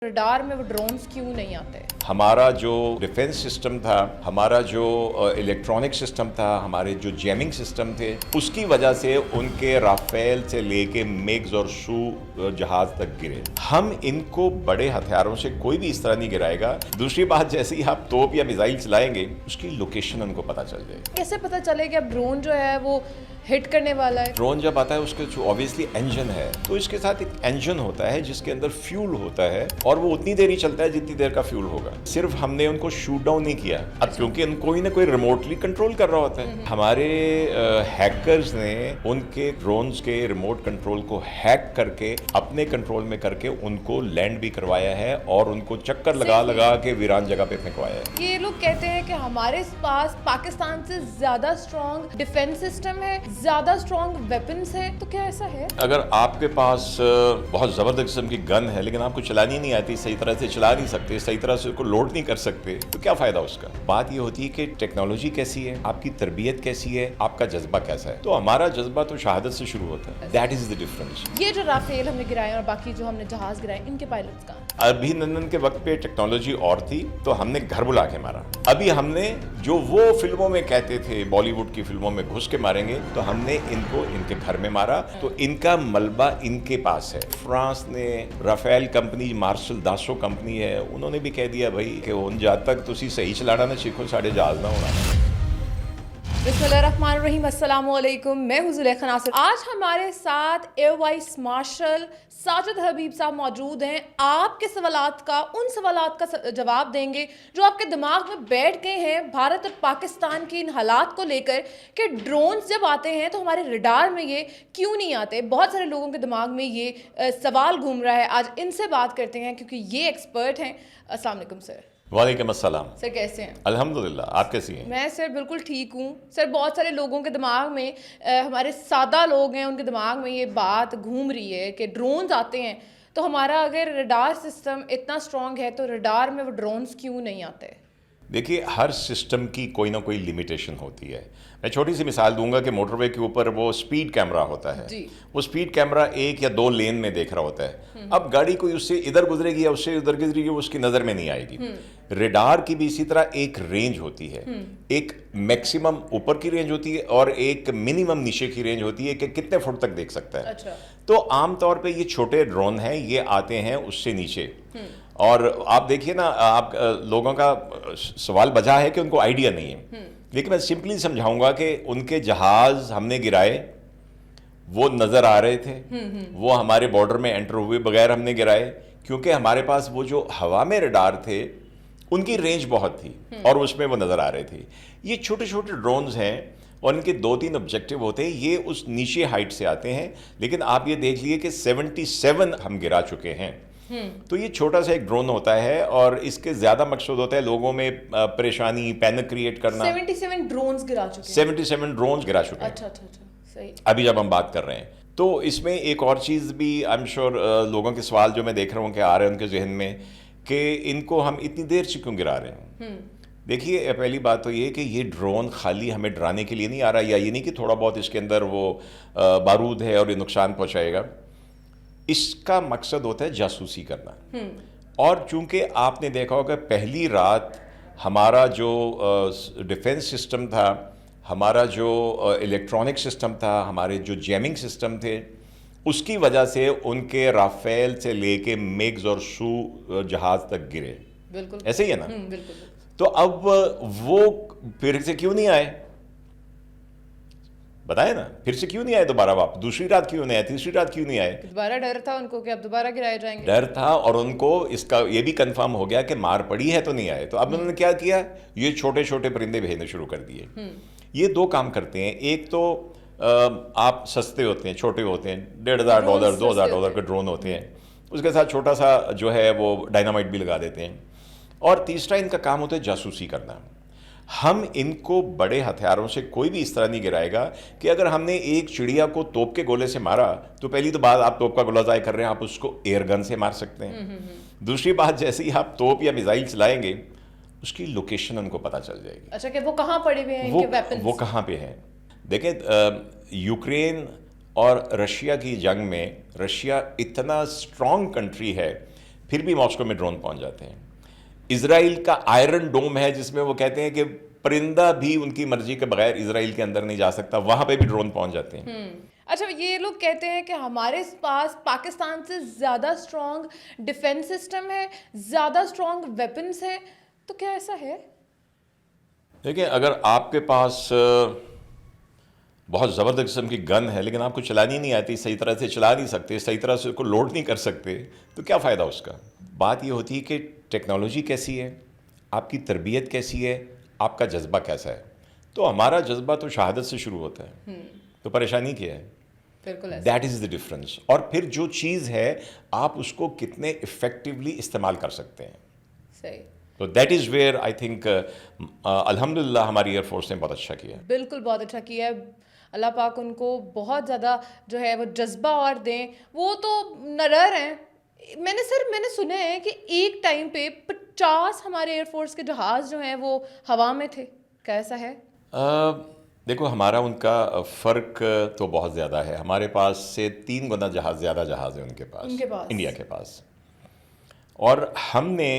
Radar में वो drones क्यों नहीं आते? हमारा जो डिफेंस सिस्टम था, हमारा जो इलेक्ट्रॉनिक सिस्टम था, हमारे जो जैमिंग सिस्टम थे, उसकी वजह से उनके राफेल से लेके मिग्स और सू जहाज तक गिरे। हम इनको बड़े हथियारों से कोई भी इस तरह नहीं गिराएगा। दूसरी बात, जैसे ही आप तोप या मिसाइल चलाएंगे उसकी लोकेशन उनको पता चल जाएगी। कैसे पता चले कि अब ड्रोन जो है वो हिट करने वाला है? ड्रोन जब आता है उसके जो ऑब्वियसली इंजन है, तो इसके साथ एक इंजन होता है जिसके अंदर फ्यूल होता है और वो उतनी देर ही चलता है जितनी देर का फ्यूल होगा। सिर्फ हमने उनको शूट डाउन नहीं किया, अब क्योंकि कोई ना कोई रिमोटली कंट्रोल कर रहा होता है। हमारे हैकर्स ने उनके ड्रोन्स के रिमोट कंट्रोल को हैक करके अपने कंट्रोल में करके उनको लैंड भी करवाया है और उनको चक्कर लगा लगा के वीरान जगह पे फेंकवाया है। ये लोग कहते हैं कि हमारे पास पाकिस्तान से ज्यादा स्ट्रॉन्ग डिफेंस सिस्टम है, ज्यादा स्ट्रॉन्ग वेपन्स है, तो क्या ऐसा है? अगर आपके पास बहुत जबरदस्त किस्म की गन है लेकिन आपको चलानी नहीं आती, सही तरह से चला नहीं सकते, सही तरह से उसको लोड नहीं कर सकते, तो क्या फायदा उसका? बात ये होती है कि टेक्नोलॉजी कैसी है, आपकी तरबियत कैसी है, आपका जज्बा कैसा है। तो हमारा जज्बा तो शहादत से शुरू होता है। That is the difference. ये जो राफेल हमने गिराए और बाकी जो हमने जहाज गिराए, इनके पायलट्स कहाँ? अभिनंदन के वक्त पे टेक्नोलॉजी और थी तो हमने घर बुला के मारा। अभी हमने जो वो फिल्मों में कहते थे, बॉलीवुड की फिल्मों में घुस के मारेंगे, तो हमने इनको इनके घर में मारा। तो इनका मलबा इनके पास है। फ्रांस ने राफेल कंपनी, मार्शल दासो कंपनी है, उन्होंने भी कह दिया भाई कि उन जब तक तुसी सही चलाना ना सीखो साढ़े जहाज ना होना। बिस्मिल्लाहिर्रहमानिर्रहीम, अस्सलामुअलैकुम। मैं हूं ज़ुलेखा नासिर। आज हमारे साथ एयर वाइस मार्शल साजिद हबीब साहब मौजूद हैं। आपके सवालात का, उन सवालात का जवाब देंगे जो आपके दिमाग में बैठ गए हैं भारत और पाकिस्तान के इन हालात को लेकर कि ड्रोन्स जब आते हैं तो हमारे रडार में ये क्यों नहीं आते। बहुत सारे लोगों के दिमाग में ये सवाल घूम रहा है। आज इनसे बात करते हैं क्योंकि ये एक्सपर्ट हैं। अस्सलाम वालेकुम सर। वालेकुम अस्सलाम। सर कैसे हैं? अल्हम्दुलिल्लाह, आप कैसी हैं? मैं सर बिल्कुल ठीक हूँ। सर बहुत सारे लोगों के दिमाग में हमारे सादा लोग हैं, उनके दिमाग में ये बात घूम रही है कि ड्रोन्स आते हैं तो हमारा अगर रडार सिस्टम इतना स्ट्रॉन्ग है तो रडार में वो ड्रोन्स क्यों नहीं आते? देखिए, हर सिस्टम की कोई ना कोई लिमिटेशन होती है। मैं छोटी सी मिसाल दूंगा कि मोटरवे के ऊपर वो स्पीड कैमरा होता है। वो स्पीड कैमरा 1 या 2 लेन में देख रहा होता है। अब गाड़ी कोई उससे इधर गुजरेगी या उससे उधर गुजरेगी, वो उसकी नज़र में नहीं आएगी। रडार की भी इसी तरह एक रेंज होती है। एक मैक्सिमम ऊपर की रेंज होती है और एक मिनिमम नीचे की रेंज होती है कि कितने फुट तक देख सकता है। अच्छा। तो आमतौर पे ये छोटे ड्रोन हैं, ये आते हैं उससे नीचे। और आप देखिए ना, आप लोगों का सवाल बजा है कि उनको आइडिया नहीं है, लेकिन मैं सिंपली समझाऊंगा कि उनके जहाज हमने गिराए, वो नजर आ रहे थे, वो हमारे बॉर्डर में एंटर हुए बगैर हमने गिराए, क्योंकि हमारे पास वो जो हवा में रडार थे उनकी रेंज बहुत थी और उसमें वो नजर आ रहे थे। ये छोटे छोटे ड्रोन्स हैं और इनके 2-3 ऑब्जेक्टिव होते हैं। ये उस नीचे हाइट से आते हैं, लेकिन आप ये देख लिए कि 77 हम गिरा चुके हैं। तो ये छोटा सा एक ड्रोन होता है और इसके ज्यादा मकसद होता है लोगों में परेशानी, पैनिक क्रिएट करना। 77 ड्रोन्स गिरा चुके हैं। 77 ड्रोन गिरा चुके हैं। अच्छा, सही। अभी जब हम बात कर रहे हैं तो इसमें एक और चीज भी, आई एम श्योर लोगों के सवाल जो मैं देख रहा हूँ कि आ रहे हैं उनके जहन में, कि इनको हम इतनी देर से क्यों गिरा रहे हैं। देखिए, पहली बात तो ये कि ये ड्रोन खाली हमें डराने के लिए नहीं आ रहा, या ये नहीं कि थोड़ा बहुत इसके अंदर वो बारूद है और ये नुकसान पहुंचाएगा। इसका मकसद होता है जासूसी करना। और चूंकि आपने देखा होगा पहली रात हमारा जो डिफेंस सिस्टम था, हमारा जो इलेक्ट्रॉनिक सिस्टम था, हमारे जो जैमिंग सिस्टम थे, उसकी वजह से उनके राफेल से लेके मिग्स और सू जहाज तक गिरे। बिल्कुल ऐसे ही है ना? बिल्कुल। तो अब वो फिर से क्यों नहीं आए? बताए ना, फिर से क्यों नहीं आए दोबारा वापस? दूसरी रात क्यों नहीं आए? तीसरी रात क्यों नहीं आए? दोबारा डर था उनको कि अब दोबारा गिराए जाएंगे। डर था और उनको इसका ये भी कंफर्म हो गया कि मार पड़ी है तो नहीं आए। तो अब उन्होंने क्या किया, ये छोटे छोटे परिंदे भेजने शुरू कर दिए। ये 2 काम करते हैं। एक तो आप सस्ते होते हैं, छोटे होते हैं, $1,500 $2,000 के ड्रोन होते हैं, उसके साथ छोटा सा जो है वो डायनामाइट भी लगा देते हैं। और तीसरा इनका काम होता है जासूसी करना। हम इनको बड़े हथियारों से कोई भी इस तरह नहीं गिराएगा कि अगर हमने एक चिड़िया को तोप के गोले से मारा तो पहली तो बात, आप तोप का गोला ज़ाय कर रहे हैं, आप उसको एयर गन से मार सकते हैं। दूसरी बात, जैसे ही आप तोप या मिसाइल चलाएंगे उसकी लोकेशन उनको पता चल जाएगी। अच्छा, कि वो कहाँ पड़े हुए हैं, इनके वेपन्स वो कहाँ पे हैं। देखें, यूक्रेन और रशिया की जंग में रशिया इतना स्ट्रॉन्ग कंट्री है, फिर भी मॉस्को में ड्रोन पहुंच जाते हैं। इजराइल का आयरन डोम है जिसमें वो कहते हैं कि परिंदा भी उनकी मर्जी के बगैर इजराइल के अंदर नहीं जा सकता, वहां पे भी ड्रोन पहुंच जाते हैं। अच्छा, ये लोग कहते हैं कि हमारे पास पाकिस्तान से ज़्यादा स्ट्रॉन्ग डिफेंस सिस्टम है, ज़्यादा स्ट्रॉन्ग वेपन्स हैं, तो क्या ऐसा है? देखिए, अगर आपके पास बहुत ज़बरदस्त किस्म की गन है लेकिन आपको चलानी नहीं आती, सही तरह से चला नहीं सकते, सही तरह से उसको लोड नहीं कर सकते, तो क्या फ़ायदा उसका। बात ये होती है कि टेक्नोलॉजी कैसी है, आपकी तरबियत कैसी है, आपका जज्बा कैसा है। तो हमारा जज्बा तो शहादत से शुरू होता है, तो परेशानी क्या है, बिल्कुल ऐसा। That is the difference. और फिर जो चीज़ है आप उसको कितने इफ़ेक्टिवली इस्तेमाल कर सकते हैं। सही। तो that is where I think अल्हम्दुलिल्लाह हमारी एयरफोर्स ने बहुत अच्छा किया है। बिल्कुल बहुत अच्छा किया है। अल्लाह पाक उनको बहुत ज़्यादा जो है वो जज्बा और दें। वो तो नरर हैं। मैंने सुना है कि एक टाइम पे 50 हमारे एयरफोर्स के जहाज़ जो हैं वो हवा में थे। कैसा है? देखो, हमारा उनका फ़र्क तो बहुत ज़्यादा है। हमारे पास से 3 गुना ज़्यादा जहाज़ है उनके पास, इंडिया के पास। और हमने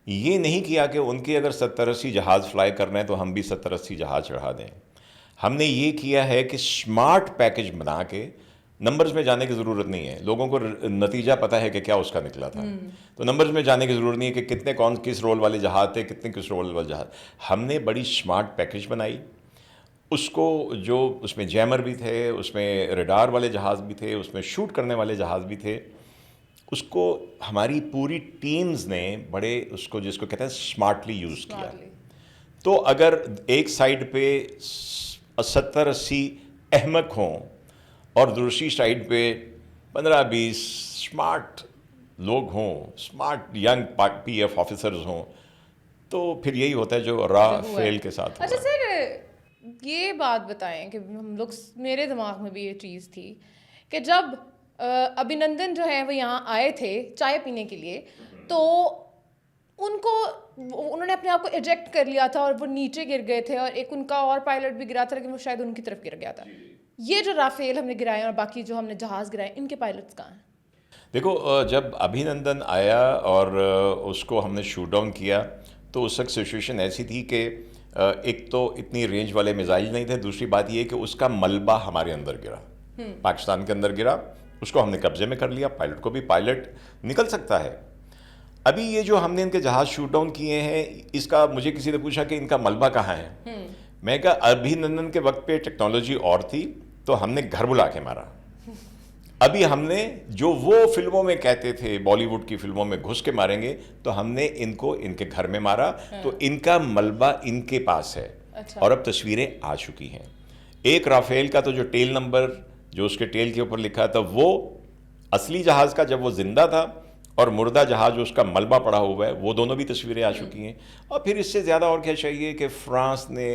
ये नहीं किया कि उनके अगर 70-80 जहाज़ फ्लाई कर रहे हैं तो हम भी 70-80 जहाज़ चढ़ा दें। हमने ये किया है कि स्मार्ट पैकेज बना के, नंबर्स में जाने की ज़रूरत नहीं है, लोगों को नतीजा पता है कि क्या उसका निकला था, तो नंबर्स में जाने की ज़रूरत नहीं है कि कितने कौन किस रोल वाले जहाज़ थे, कितने किस रोल वाले जहाज़। हमने बड़ी स्मार्ट पैकेज बनाई उसको, जो उसमें जैमर भी थे, उसमें रडार वाले जहाज़ भी थे, उसमें शूट करने वाले जहाज़ भी थे। उसको हमारी पूरी टीम्स ने बड़े उसको जिसको कहते हैं स्मार्टली यूज़ किया। तो अगर एक साइड पे 70-80 अहमक हों और दूसरी साइड पे 15-20 स्मार्ट लोग हों, स्मार्ट यंग PF ऑफिसर्स हों, तो फिर यही होता है जो राफेल के साथ अच्छा हुआ। सर, ये बात बताएं कि हम लोग, मेरे दिमाग में भी ये चीज़ थी कि जब अभिनंदन जो है वो यहाँ आए थे चाय पीने के लिए, तो उन्होंने अपने आप को इजेक्ट कर लिया था और वो नीचे गिर गए थे, और एक उनका और पायलट भी गिरा था लेकिन वो शायद उनकी तरफ गिर गया था। ये जो राफेल हमने गिराए और बाकी जो हमने जहाज़ गिराए, इनके पायलट्स कहाँ हैं? देखो, जब अभिनंदन आया और उसको हमने शूट डाउन किया तो उस वक्त सिचुएशन ऐसी थी कि एक तो इतनी रेंज वाले मिसाइल नहीं थे, दूसरी बात ये कि उसका मलबा हमारे अंदर गिरा, पाकिस्तान के अंदर गिरा, उसको हमने कब्जे में कर लिया। पायलट को भी, पायलट निकल सकता है। अभी ये जो हमने इनके जहाज़ शूट डाउन किए हैं, इसका मुझे किसी ने पूछा कि इनका मलबा कहाँ है। मैं कहा, अभिनंदन के वक्त पे टेक्नोलॉजी और थी तो हमने घर बुला के मारा। अभी हमने जो वो फिल्मों में कहते थे, बॉलीवुड की फिल्मों में घुस के मारेंगे, तो हमने इनको इनके घर में मारा। तो इनका मलबा इनके पास है। अच्छा। और अब तस्वीरें आ चुकी हैं। एक राफेल का तो जो टेल नंबर जो उसके टेल के ऊपर लिखा था, वो असली जहाज़ का जब वो जिंदा था, और मुर्दा जहाज़ जो उसका मलबा पड़ा हुआ है, वो दोनों भी तस्वीरें आ चुकी हैं। और फिर इससे ज़्यादा और क्या चाहिए कि फ्रांस ने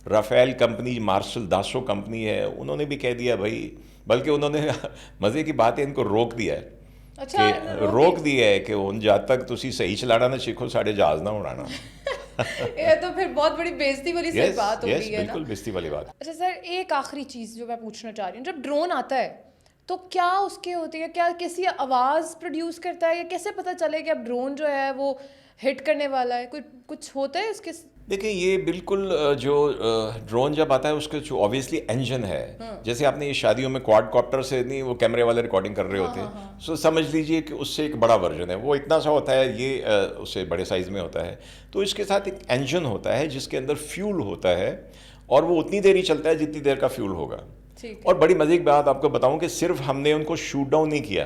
राफेल कंपनी, मार्शल दासो कंपनी है, उन्होंने भी कह दिया भाई, बल्कि उन्होंने मज़े की बात है, इनको रोक दिया है। अच्छा, कि रोक दिया है कि उन जब तक तुसी सही चलाना ना सीखो, साढ़े जहाज़ ना उड़ाना। ये तो फिर बहुत बड़ी बेइज्जती वाली सी बात हो गई है ना। बिल्कुल बेइज्जती वाली बात। अच्छा सर, एक आखिरी चीज़ जो मैं पूछना चाह रही हूँ, जब ड्रोन आता है तो क्या उसके होती है, क्या कैसी आवाज़ प्रोड्यूस करता है, या कैसे पता चले कि अब ड्रोन जो है वो हिट करने वाला है? कुछ होता है उसके? देखिए, ये बिल्कुल जो ड्रोन जब आता है उसके जो ऑब्वियसली इंजन है, जैसे आपने ये शादियों में क्वाडकॉप्टर से नहीं, वो कैमरे वाले रिकॉर्डिंग कर रहे होते हैं, सो समझ लीजिए कि उससे एक बड़ा वर्जन है, वो इतना सा होता है, ये उससे बड़े साइज़ में होता है। तो इसके साथ एक इंजन होता है जिसके अंदर फ्यूल होता है, और वो उतनी देर ही चलता है जितनी देर का फ्यूल होगा। और बड़ी मज़े की बात आपको बताऊं कि सिर्फ हमने उनको शूट डाउन नहीं किया,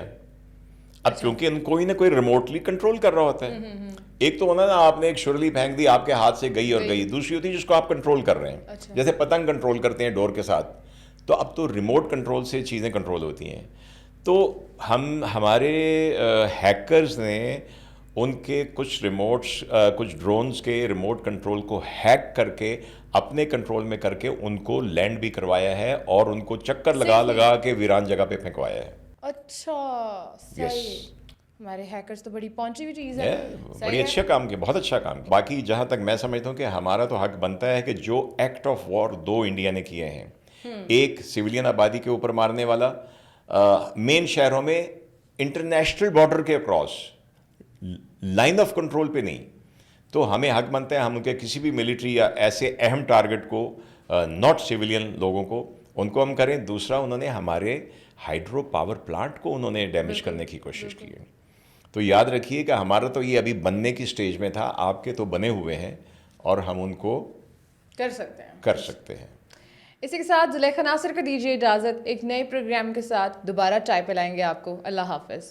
अब क्योंकि कोई ना कोई रिमोटली कंट्रोल कर रहा होता है। एक तो होना ना, आपने एक शुरली फेंक दी, आपके हाथ से गई और गई। दूसरी होती है जिसको आप कंट्रोल कर रहे हैं। अच्छा। जैसे पतंग कंट्रोल करते हैं डोर के साथ, तो अब तो रिमोट कंट्रोल से चीज़ें कंट्रोल होती हैं। तो हमारे हैकर्स ने उनके कुछ रिमोट्स, कुछ ड्रोन्स के रिमोट कंट्रोल को हैक करके अपने कंट्रोल में करके उनको लैंड भी करवाया है, और उनको चक्कर लगा लगा के वीरान जगह पे फेंकवाया है। अच्छा, सही। हमारे हैकर्स तो बड़ी पहुंची हुई चीज़ है। बड़ी अच्छा काम किया, बहुत अच्छा काम किया। बाकी जहाँ तक मैं समझता हूँ कि हमारा तो हक बनता है कि जो एक्ट ऑफ वॉर 2 इंडिया ने किए हैं, एक सिविलियन आबादी के ऊपर मारने वाला, मेन शहरों में इंटरनेशनल बॉर्डर के अक्रॉस लाइन ऑफ कंट्रोल पे नहीं, तो हमें हक बनता है हम उनके किसी भी मिलिट्री या ऐसे अहम टारगेट को, नॉट सिविलियन लोगों को, उनको हम करें। दूसरा, उन्होंने हमारे हाइड्रो पावर प्लांट को उन्होंने डैमेज करने की कोशिश की है। तो याद रखिए कि हमारा तो ये अभी बनने की स्टेज में था, आपके तो बने हुए हैं और हम उनको कर सकते हैं। इसी के साथ जुलेखा नासिर को दीजिए इजाज़त। एक नए प्रोग्राम के साथ दोबारा चाय पिलाएंगे आपको। अल्लाह हाफ़िज़।